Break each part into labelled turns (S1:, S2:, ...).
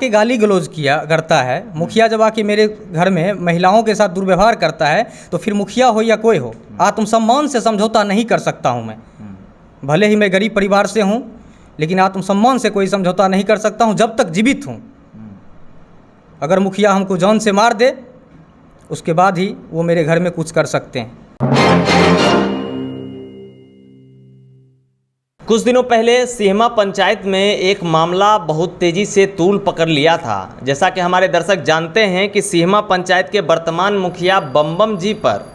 S1: के गाली गलौज किया करता है, मुखिया जब आके मेरे घर में महिलाओं के साथ दुर्व्यवहार करता है तो फिर मुखिया हो या कोई हो, आत्मसम्मान से समझौता नहीं कर सकता हूं मैं। भले ही मैं गरीब परिवार से हूं, लेकिन आत्मसम्मान से कोई समझौता नहीं कर सकता हूं जब तक जीवित हूं। अगर मुखिया हमको जान से मार दे उसके बाद ही वो मेरे घर में कुछ कर सकते हैं।
S2: कुछ दिनों पहले सिहमा पंचायत में एक मामला बहुत तेज़ी से तूल पकड़ लिया था। जैसा कि हमारे दर्शक जानते हैं कि सिहमा पंचायत के वर्तमान मुखिया बम जी पर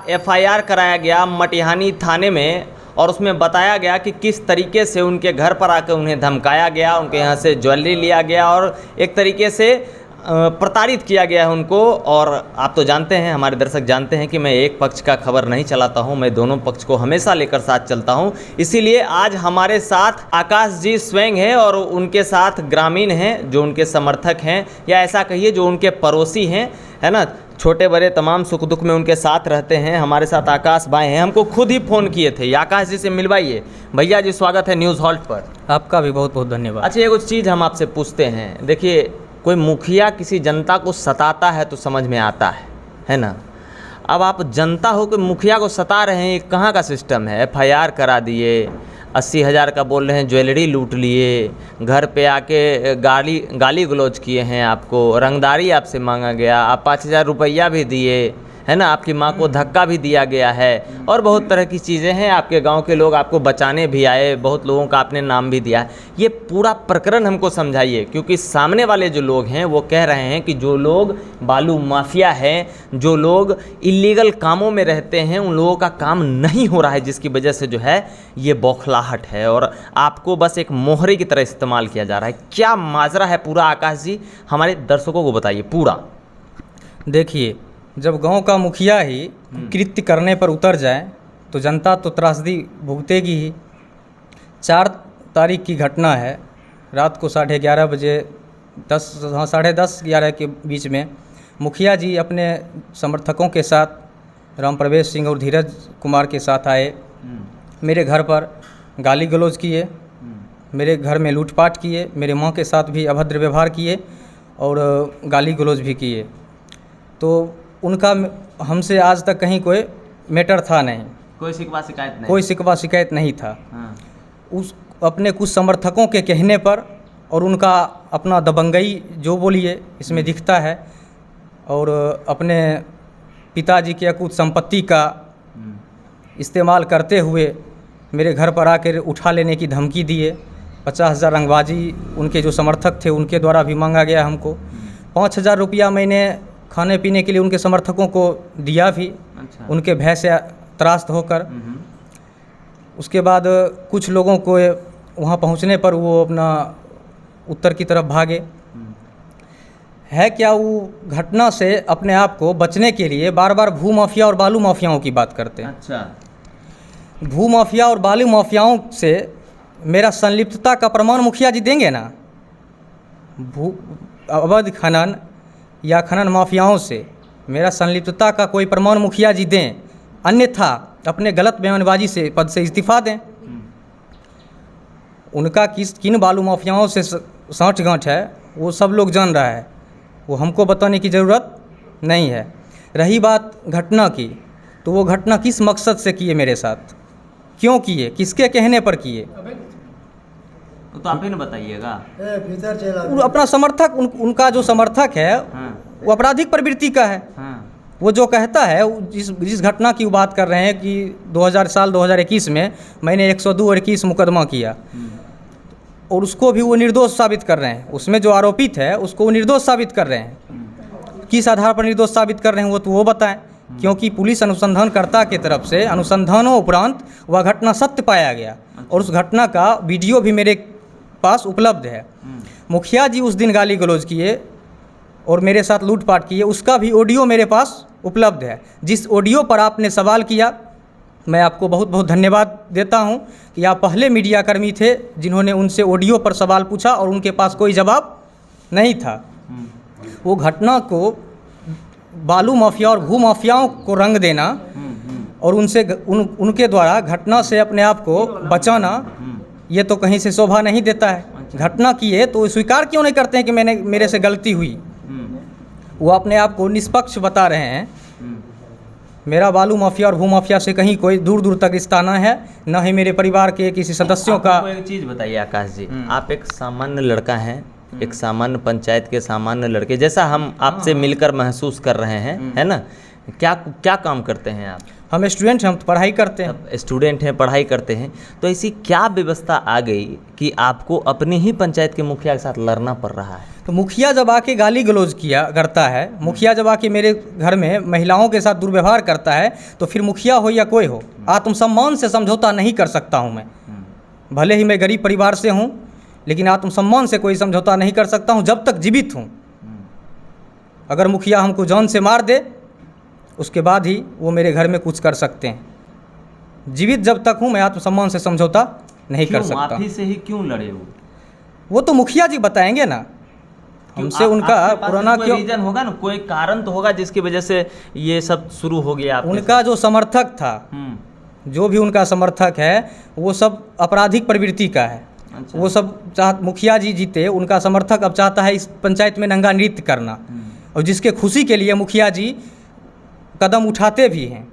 S2: एफआईआर कराया गया मटिहानी थाने में, और उसमें बताया गया कि किस तरीके से उनके घर पर आकर उन्हें धमकाया गया, उनके यहाँ से ज्वेलरी लिया गया और एक तरीके से प्रताड़ित किया गया है उनको। और आप तो जानते हैं, हमारे दर्शक जानते हैं कि मैं एक पक्ष का खबर नहीं चलाता हूं, मैं दोनों पक्ष को हमेशा लेकर साथ चलता हूं। इसीलिए आज हमारे साथ आकाश जी स्वयं हैं और उनके साथ ग्रामीण हैं जो उनके समर्थक हैं, या ऐसा कहिए जो उनके पड़ोसी हैं, है ना। छोटे बड़े तमाम सुख दुख में उनके साथ रहते हैं। हमारे साथ आकाश भाई हैं, हमको खुद ही फ़ोन किए थे, आकाश जी से मिलवाइए। भैया जी स्वागत है न्यूज़ हॉल्ट पर।
S1: आपका भी बहुत बहुत धन्यवाद।
S2: अच्छा, ये कुछ चीज़ हम आपसे पूछते हैं, देखिए कोई मुखिया किसी जनता को सताता है तो समझ में आता है ना। अब आप जनता हो कि मुखिया को सता रहे हैं, ये कहाँ का सिस्टम है? एफआईआर करा दिए, 80,000 का बोल रहे हैं ज्वेलरी लूट लिए, घर पे आके गाली गलौज किए हैं, आपको रंगदारी आपसे मांगा गया, आप 5,000 रुपया भी दिए, है ना, आपकी माँ को धक्का भी दिया गया है और बहुत तरह की चीज़ें हैं। आपके गांव के लोग आपको बचाने भी आए, बहुत लोगों का आपने नाम भी दिया है। ये पूरा प्रकरण हमको समझाइए, क्योंकि सामने वाले जो लोग हैं वो कह रहे हैं कि जो लोग बालू माफिया हैं, जो लोग इलीगल कामों में रहते हैं, उन लोगों का काम नहीं हो रहा है, जिसकी वजह से जो है ये बौखलाहट है और आपको बस एक मोहरे की तरह इस्तेमाल किया जा रहा है। क्या माजरा है पूरा आकाश जी, हमारे दर्शकों को बताइए पूरा।
S1: देखिए, जब गांव का मुखिया ही कृत्य करने पर उतर जाए तो जनता तो त्रासदी भुगतेगी ही। 4 तारीख की घटना है, रात को 11:30 बजे, 10:30-11 के बीच में मुखिया जी अपने समर्थकों के साथ राम प्रवेश सिंह और धीरज कुमार के साथ आए। मेरे घर पर गाली गलौज किए, मेरे घर में लूटपाट किए, मेरे माँ के साथ भी अभद्र व्यवहार किए और गाली गलौज भी किए। तो उनका हमसे आज तक कहीं कोई मैटर था नहीं,
S2: कोई
S1: शिकवा शिकायत नहीं था।
S2: हाँ।
S1: उस अपने कुछ समर्थकों के कहने पर और उनका अपना दबंगई जो बोलिए इसमें दिखता है, और अपने पिताजी के कुछ संपत्ति का इस्तेमाल करते हुए मेरे घर पर आकर उठा लेने की धमकी दिए। 50,000 रंगबाजी उनके जो समर्थक थे उनके द्वारा भी मांगा गया हमको। 5,000 रुपया मैंने खाने पीने के लिए उनके समर्थकों को दिया भी। अच्छा। उनके भय से त्रास्त होकर। उसके बाद कुछ लोगों को वहाँ पहुँचने पर वो अपना उत्तर की तरफ भागे। है क्या, वो घटना से अपने आप को बचने के लिए बार बार भू माफिया और बालू माफियाओं की बात करते हैं।
S2: अच्छा।
S1: भू माफिया और बालू माफियाओं से मेरा संलिप्तता का प्रमाण मुखिया जी देंगे ना? अवैध खनन या खनन माफियाओं से मेरा संलिप्तता का कोई प्रमाण मुखिया जी दें, अन्यथा अपने गलत बयानबाजी से पद से इस्तीफा दें। उनका किन बालू माफियाओं से साँठगांठ है वो सब लोग जान रहा है, वो हमको बताने की ज़रूरत नहीं है। रही बात घटना की, तो वो घटना किस मकसद से किए, मेरे साथ क्यों किए, किसके कहने पर किए,
S2: तो आप ही न बताइएगा।
S1: अपना समर्थक उनका जो समर्थक है। हाँ। वो आपराधिक प्रवृत्ति का है। हाँ। वो जो कहता है, जिस घटना की बात कर रहे हैं कि 2021 में मैंने 102 और 21 मुकदमा किया, और उसको भी वो निर्दोष साबित कर रहे हैं। उसमें जो आरोपित है उसको वो निर्दोष साबित कर रहे हैं। किस आधार पर निर्दोष साबित कर रहे हैं वो तो वो बताएं, क्योंकि पुलिस अनुसंधानकर्ता की तरफ से अनुसंधानों उपरांत वह घटना सत्य पाया गया और उस घटना का वीडियो भी मेरे पास उपलब्ध है। मुखिया जी उस दिन गाली गलौज किए और मेरे साथ लूटपाट किए, उसका भी ऑडियो मेरे पास उपलब्ध है। जिस ऑडियो पर आपने सवाल किया, मैं आपको बहुत बहुत धन्यवाद देता हूं कि आप पहले मीडियाकर्मी थे जिन्होंने उनसे ऑडियो पर सवाल पूछा और उनके पास कोई जवाब नहीं था। वो घटना को बालू माफिया और भू माफियाओं को रंग देना और उनके द्वारा घटना से अपने आप को बचाना, ये तो कहीं से शोभा नहीं देता है। घटना की है तो स्वीकार क्यों नहीं करते हैं कि मेरे से गलती हुई। वो अपने आप को निष्पक्ष बता रहे हैं। मेरा बालू माफिया और भू माफिया से कहीं कोई दूर दूर तक रिश्ता न है, न ही मेरे परिवार के किसी सदस्यों का।
S2: एक चीज़ बताइए आकाश जी, आप एक सामान्य लड़का हैं, एक सामान्य पंचायत के सामान्य लड़के जैसा हम आपसे मिलकर महसूस कर रहे हैं, है ना। क्या काम करते हैं आप?
S1: हम स्टूडेंट हैं, हम तो पढ़ाई करते हैं।
S2: स्टूडेंट हैं, पढ़ाई करते हैं, तो ऐसी क्या व्यवस्था आ गई कि आपको अपनी ही पंचायत के मुखिया के साथ लड़ना पड़ रहा है?
S1: तो मुखिया जब आके गाली गलौज करता है, मुखिया जब आके मेरे घर में महिलाओं के साथ दुर्व्यवहार करता है, तो फिर मुखिया हो या कोई हो, आत्मसम्मान से समझौता नहीं कर सकता हूँ मैं। भले ही मैं गरीब परिवार से हूँ, लेकिन आत्मसम्मान से कोई समझौता नहीं कर सकता हूँ जब तक जीवित हूँ। अगर मुखिया हमको जान से मार दे, उसके बाद ही वो मेरे घर में कुछ कर सकते हैं। जीवित जब तक हूँ मैं आत्मसम्मान से समझौता नहीं कर सकता।
S2: आप ही से ही क्यों लड़े
S1: वो तो मुखिया जी बताएंगे ना, हमसे उनका पुराना क्यों
S2: रीजन होगा ना, कोई कारण तो होगा जिसकी वजह से ये सब शुरू हो गया।
S1: उनका जो समर्थक था, जो भी उनका समर्थक है, वो सब आपराधिक प्रवृत्ति का है। अच्छा। वो सब मुखिया जी जीते, उनका समर्थक अब चाहता है इस पंचायत में नंगा नृत्य करना, और जिसके खुशी के लिए मुखिया जी कदम उठाते भी हैं।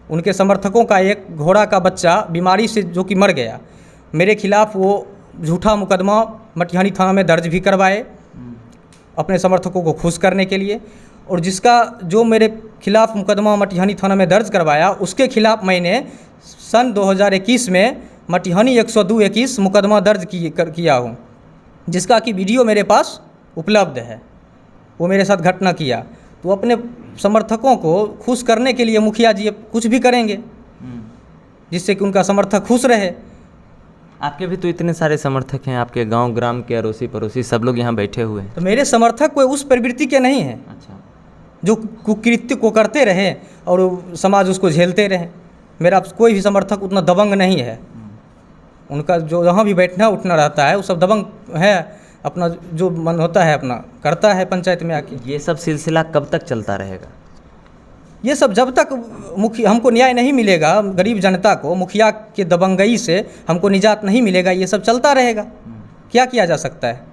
S1: उनके समर्थकों का एक घोड़ा का बच्चा बीमारी से जो कि मर गया, मेरे खिलाफ वो झूठा मुकदमा मटिहानी थाना में दर्ज भी करवाए अपने समर्थकों को खुश करने के लिए। और जिसका जो मेरे खिलाफ मुकदमा मटिहानी थाना में दर्ज करवाया, उसके खिलाफ मैंने सन 2021 में मटिहानी 102-21 मुकदमा दर्ज किया हूँ, जिसका कि वीडियो मेरे पास उपलब्ध है। वो मेरे साथ घटना किया, तो अपने समर्थकों को खुश करने के लिए मुखिया जी कुछ भी करेंगे जिससे कि उनका समर्थक खुश रहे।
S2: आपके भी तो इतने सारे समर्थक हैं, आपके गांव ग्राम के अड़ोसी पड़ोसी सब लोग यहाँ बैठे हुए हैं।
S1: तो मेरे समर्थक कोई उस प्रवृत्ति के नहीं हैं।
S2: अच्छा। जो
S1: कुकृत्य को करते रहे और समाज उसको झेलते रहे। मेरा कोई भी समर्थक उतना दबंग नहीं है। उनका जो जहाँ भी बैठना उठना रहता है वो सब दबंग है, अपना जो मन होता है अपना करता है पंचायत में आके।
S2: ये सब सिलसिला कब तक चलता रहेगा?
S1: ये सब जब तक हमको न्याय नहीं मिलेगा, गरीब जनता को मुखिया के दबंगई से हमको निजात नहीं मिलेगा, ये सब चलता रहेगा। क्या किया जा सकता है?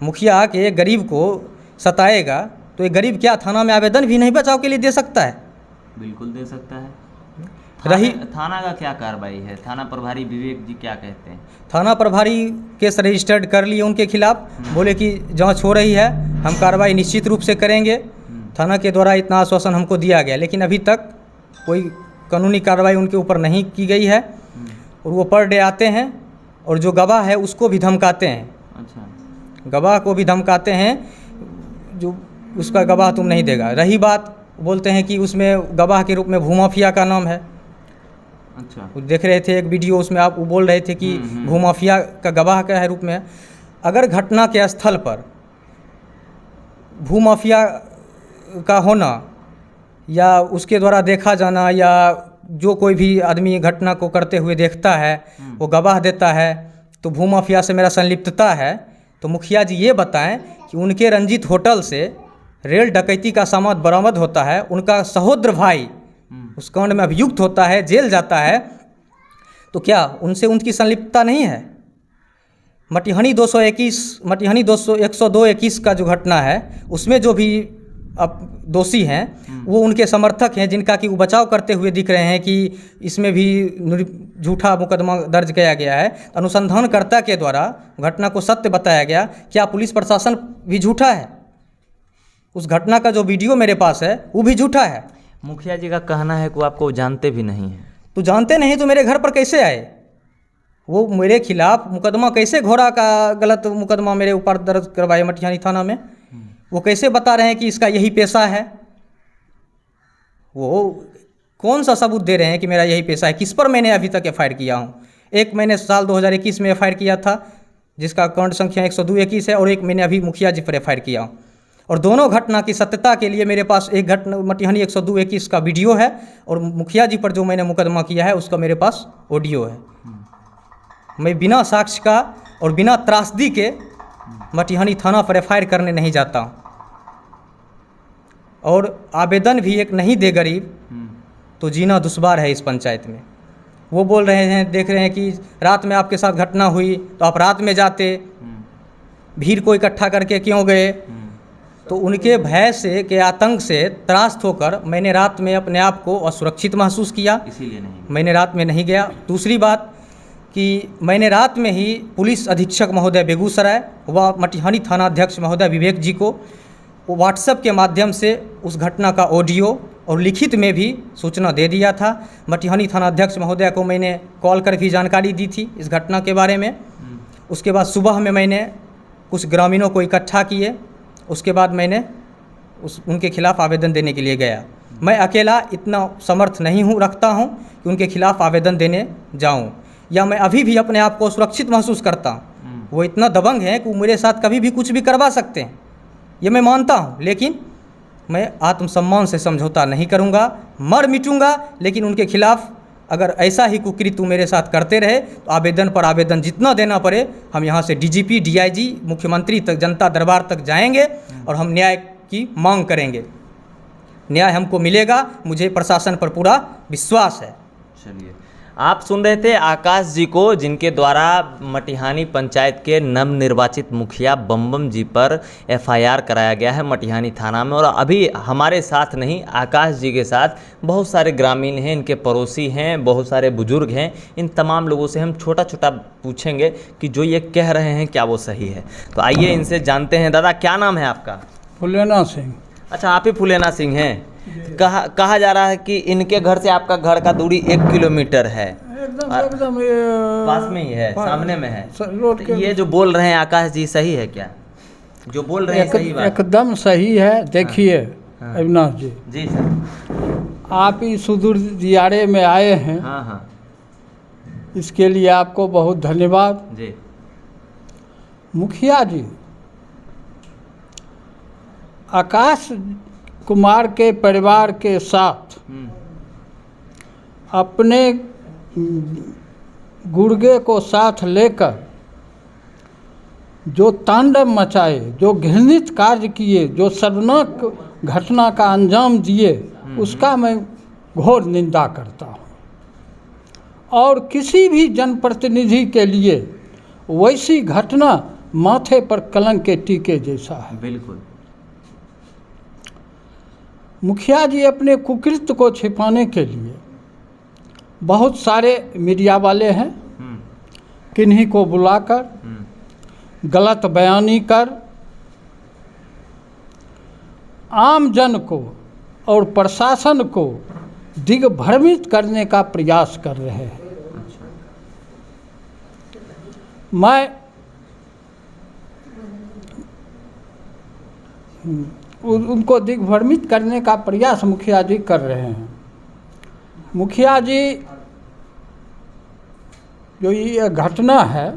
S1: मुखिया आके गरीब को सताएगा तो ये गरीब क्या थाना में आवेदन भी नहीं बचाव के लिए दे सकता है?
S2: बिल्कुल दे सकता है। थाना का क्या कार्रवाई है? थाना प्रभारी विवेक जी क्या कहते हैं?
S1: थाना प्रभारी केस रजिस्टर्ड कर लिए उनके खिलाफ, बोले कि जांच हो रही है, हम कार्रवाई निश्चित रूप से करेंगे। थाना के द्वारा इतना आश्वासन हमको दिया गया, लेकिन अभी तक कोई कानूनी कार्रवाई उनके ऊपर नहीं की गई है। और वो पर डे आते हैं और जो गवाह है उसको भी धमकाते हैं।
S2: अच्छा।
S1: गवाह को भी धमकाते हैं, जो उसका गवाह तुम नहीं देगा। रही बात, बोलते हैं कि उसमें गवाह के रूप में भूमाफिया का नाम है।
S2: अच्छा।
S1: देख रहे थे एक वीडियो, उसमें आप वो बोल रहे थे कि भूमाफिया का गवाह का है रूप में। अगर घटना के स्थल पर भूमाफिया का होना या उसके द्वारा देखा जाना, या जो कोई भी आदमी घटना को करते हुए देखता है वो गवाह देता है, तो भूमाफिया से मेरा संलिप्तता है, तो मुखिया जी ये बताएं कि उनके रंजीत होटल से रेल डकैती का सामान बरामद होता है, उनका सहोदर भाई उस कांड में अभियुक्त होता है, जेल जाता है, तो क्या उनसे उनकी संलिप्तता नहीं है? मटिहानी 102-21 का जो घटना है, उसमें जो भी अब दोषी हैं वो उनके समर्थक हैं, जिनका कि वो बचाव करते हुए दिख रहे हैं कि इसमें भी झूठा मुकदमा दर्ज किया गया है। अनुसंधानकर्ता के द्वारा घटना को सत्य बताया गया। क्या पुलिस प्रशासन भी झूठा है? उस घटना का जो वीडियो मेरे पास है वो भी झूठा है।
S2: मुखिया जी का कहना है कि वो आपको जानते भी नहीं हैं।
S1: तो जानते नहीं तो मेरे घर पर कैसे आए? वो मेरे खिलाफ मुकदमा कैसे, घोड़ा का गलत मुकदमा मेरे ऊपर दर्ज करवाए मटिहानी थाना में? वो कैसे बता रहे हैं कि इसका यही पेशा है? वो कौन सा सबूत दे रहे हैं कि मेरा यही पेशा है? किस पर मैंने अभी तक एफआईआर किया हूँ? एक मैंने साल 2021 में एफआईआर किया था, जिसका कांड संख्या 102-21 है, और एक मैंने अभी मुखिया जी पर एफआईआर किया हूँ। और दोनों घटना की सत्यता के लिए मेरे पास एक घटना मटिहानी 102-21 का वीडियो है, और मुखिया जी पर जो मैंने मुकदमा किया है उसका मेरे पास ऑडियो है। मैं बिना साक्ष्य का और बिना त्रासदी के मटिहानी थाना पर एफआईआर करने नहीं जाता हूँ। और आवेदन भी एक नहीं दे गरीब तो जीना दुश्वार है इस पंचायत में। वो बोल रहे हैं, देख रहे हैं कि रात में आपके साथ घटना हुई तो आप रात में जाते, भीड़ को इकट्ठा करके क्यों गए। तो उनके भय से के आतंक से त्रास्त होकर मैंने रात में अपने आप को असुरक्षित महसूस किया,
S2: इसीलिए नहीं।
S1: मैंने रात में नहीं गया। दूसरी बात कि मैंने रात में ही पुलिस अधीक्षक महोदय बेगूसराय व मटिहानी थानाध्यक्ष महोदय विवेक जी को व्हाट्सएप के माध्यम से उस घटना का ऑडियो और लिखित में भी सूचना दे दिया था। मटिहानी थानाध्यक्ष महोदय को मैंने कॉल कर भी जानकारी दी थी इस घटना के बारे में। उसके बाद सुबह में मैंने कुछ ग्रामीणों को इकट्ठा किए, उसके बाद मैंने उनके खिलाफ़ आवेदन देने के लिए गया। मैं अकेला इतना समर्थ नहीं रखता हूँ कि उनके खिलाफ़ आवेदन देने जाऊँ, या मैं अभी भी अपने आप को सुरक्षित महसूस करता हूँ। वो इतना दबंग है कि वो मेरे साथ कभी भी कुछ भी करवा सकते हैं, ये मैं मानता हूँ, लेकिन मैं आत्मसम्मान से समझौता नहीं करूँगा, मर मिटूँगा। लेकिन उनके खिलाफ़ अगर ऐसा ही कुकृत्य मेरे साथ करते रहे तो आवेदन पर आवेदन जितना देना पड़े, हम यहाँ से डीजीपी, डीआईजी, मुख्यमंत्री तक, जनता दरबार तक जाएंगे और हम न्याय की मांग करेंगे। न्याय हमको मिलेगा, मुझे प्रशासन पर पूरा विश्वास है।
S2: चलिए, आप सुन रहे थे आकाश जी को, जिनके द्वारा मटिहानी पंचायत के नवनिर्वाचित मुखिया बम जी पर एफआईआर कराया गया है मटिहानी थाना में। और अभी हमारे साथ नहीं, आकाश जी के साथ बहुत सारे ग्रामीण हैं, इनके पड़ोसी हैं, बहुत सारे बुजुर्ग हैं। इन तमाम लोगों से हम छोटा छोटा पूछेंगे कि जो ये कह रहे हैं क्या वो सही है। तो आइए इनसे जानते हैं। दादा, क्या नाम है आपका?
S3: फुलेना सिंह।
S2: अच्छा, आप ही फुलेना सिंह हैं। कहा जा रहा है कि इनके घर से आपका घर का दूरी 1 किलोमीटर है।
S3: एकदम ये
S2: पास में ही है, सामने में है।
S3: रोड के
S2: ये जो बोल रहे हैं आकाश जी सही है क्या? जो बोल रहे हैं सही बात?
S3: एकदम सही है। देखिए अविनाश जी,
S2: जी सर,
S3: आप ही सुदूर दियारे में आए हैं,
S2: हाँ हाँ,
S3: इसके लिए आपको बहुत धन्यवाद।
S2: जी।
S3: मुखिया जी, आकाश कुमार के परिवार के साथ अपने गुर्गे को साथ लेकर जो तांडव मचाए, जो घृणित कार्य किए, जो शर्मनाक घटना का अंजाम दिए, उसका मैं घोर निंदा करता हूँ। और किसी भी जनप्रतिनिधि के लिए वैसी घटना माथे पर कलंक के टीके जैसा है।
S2: बिल्कुल।
S3: मुखिया जी अपने कुकृत्य को छिपाने के लिए बहुत सारे मीडिया वाले हैं, किन्हीं को बुलाकर गलत बयानी कर आम जन को और प्रशासन को दिग्भ्रमित करने का प्रयास कर रहे हैं। मैं उनको दिग्भ्रमित करने का प्रयास मुखिया जी कर रहे हैं। मुखिया जी, जो ये घटना है,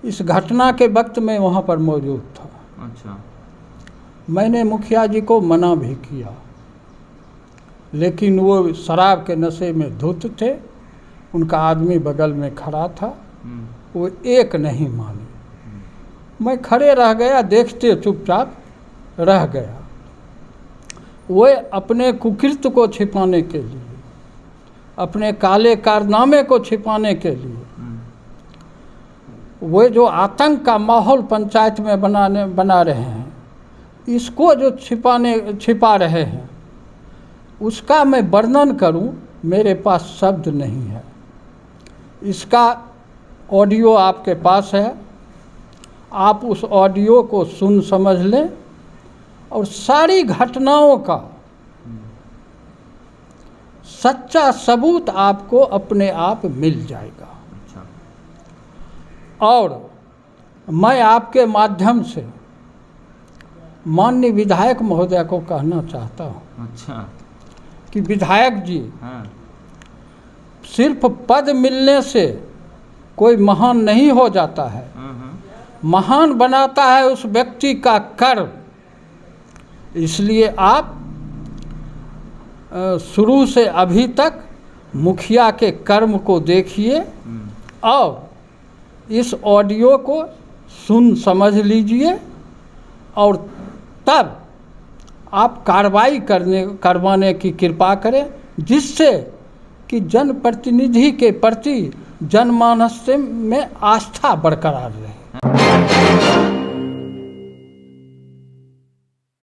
S3: इस घटना के वक्त में वहाँ पर मौजूद था।
S2: अच्छा।
S3: मैंने मुखिया जी को मना भी किया, लेकिन वो शराब के नशे में धुत थे, उनका आदमी बगल में खड़ा था, वो एक नहीं माने। मैं खड़े रह गया, देखते चुपचाप रह गया। वो अपने कुकृत्य को छिपाने के लिए, अपने काले कारनामे को छिपाने के लिए, वो जो आतंक का माहौल पंचायत में बना रहे हैं, इसको जो छिपा रहे हैं, उसका मैं वर्णन करूं, मेरे पास शब्द नहीं है। इसका ऑडियो आपके पास है, आप उस ऑडियो को सुन समझ लें और सारी घटनाओं का सच्चा सबूत आपको अपने आप मिल जाएगा। और मैं आपके माध्यम से माननीय विधायक महोदय को कहना चाहता हूँ,
S2: अच्छा,
S3: कि विधायक जी,
S2: हाँ,
S3: सिर्फ पद मिलने से कोई महान नहीं हो जाता है। महान बनाता है उस व्यक्ति का कर्म। इसलिए आप शुरू से अभी तक मुखिया के कर्म को देखिए और इस ऑडियो को सुन समझ लीजिए और तब आप कार्रवाई करवाने की कृपा करें। जिससे कि जनप्रतिनिधि के प्रति जनमानस में आस्था बरकरार रहे।